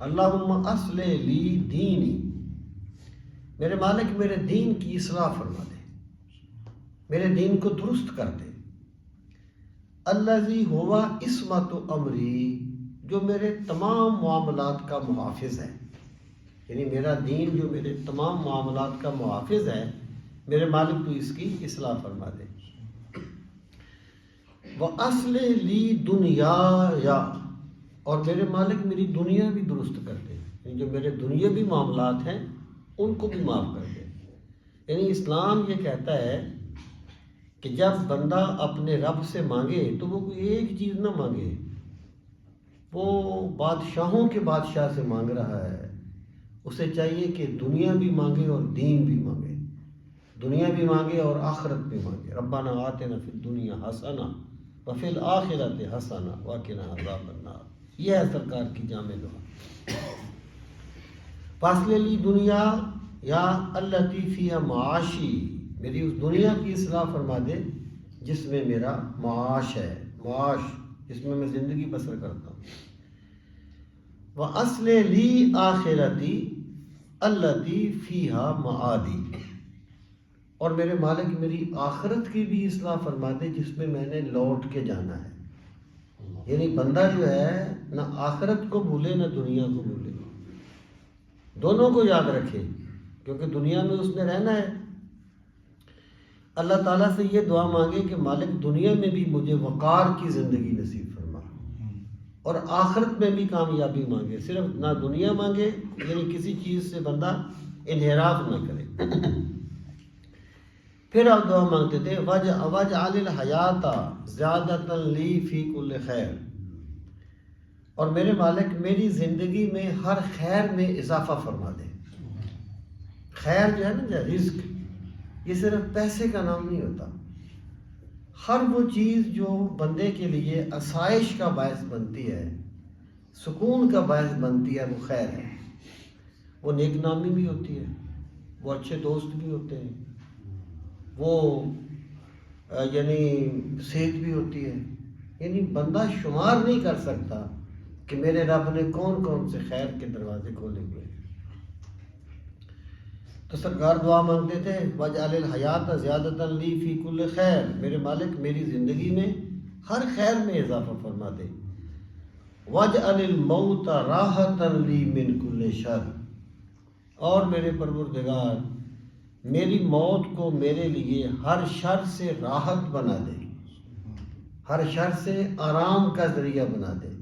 اللہم اصلح لی دینی، میرے مالک میرے دین کی اصلاح فرما دے، میرے دین کو درست کر دے۔ الذی ہوا عصمت امری، جو میرے تمام معاملات کا محافظ ہے، یعنی میرا دین جو میرے تمام معاملات کا محافظ ہے، میرے مالک تو اس کی اصلاح فرما دے۔ وَأَصْلِحْ لِي دُنْيَايَ، اور میرے مالک میری دنیا بھی درست کر دے، یعنی جو میرے دنیاوی معاملات ہیں ان کو بھی معاف کر دے۔ یعنی اسلام یہ کہتا ہے کہ جب بندہ اپنے رب سے مانگے تو وہ کوئی ایک چیز نہ مانگے، وہ بادشاہوں کے بادشاہ سے مانگ رہا ہے، اسے چاہیے کہ دنیا بھی مانگے اور دین بھی مانگے، دنیا بھی مانگے اور آخرت بھی مانگے۔ ربنا آتنا فی الدنیا حسنہ وفی الآخرۃ حسنہ وقنا عذاب النار، یہ ہے سرکار کی جامع دعا۔ فاصلے لی دنیا یا التی فیہا معاشی، میری اس دنیا کی اصلاح فرما دے جس میں میرا معاش ہے، معاش جس میں زندگی بسر کرتا ہوں۔ وَأَصْلِحْ لِي آخِرَتِي الَّتِي فِيهَا مَعَادِي، اور میرے مالک میری آخرت کی بھی اصلاح فرما دے جس میں میں نے لوٹ کے جانا ہے۔ یعنی بندہ جو ہے نہ آخرت کو بھولے نہ دنیا کو بھولے، دونوں کو یاد رکھے، کیونکہ دنیا میں اس نے رہنا ہے۔ اللہ تعالیٰ سے یہ دعا مانگے کہ مالک دنیا میں بھی مجھے وقار کی زندگی نصیب فرما، اور آخرت میں بھی کامیابی مانگے، صرف نہ دنیا مانگے، یعنی کسی چیز سے بندہ انحراف نہ کرے۔ پھر آپ دعا مانگتے تھے وَاجْعَلِ الْحَيَاةَ زِيَادَةً لِّي فِي كُلِّ خَيْرٍ، اور میرے مالک میری زندگی میں ہر خیر میں اضافہ فرما دے۔ خیر جو ہے نا، جو رزق، یہ صرف پیسے کا نام نہیں ہوتا، ہر وہ چیز جو بندے کے لیے آسائش کا باعث بنتی ہے، سکون کا باعث بنتی ہے، وہ خیر ہے۔ وہ نیک نامی بھی ہوتی ہے، وہ اچھے دوست بھی ہوتے ہیں، وہ یعنی صحت بھی ہوتی ہے، یعنی بندہ شمار نہیں کر سکتا کہ میرے رب نے کون کون سے خیر کے دروازے کھولے ہوئے ہیں۔ تو سرکار دعا مانگتے تھے وَاجْعَلِ الْحَيَاةَ زِيَادَةً لِّي فِي كُلِّ خَيْرٍ، میرے مالک میری زندگی میں ہر خیر میں اضافہ فرما دے۔ وَاجْعَلِ الْمَوْتَ رَاحَةً لِّي مِنْ كُلِّ شَرٍ، اور میرے پروردگار میری موت کو میرے لیے ہر شر سے راحت بنا دے، ہر شر سے آرام کا ذریعہ بنا دے۔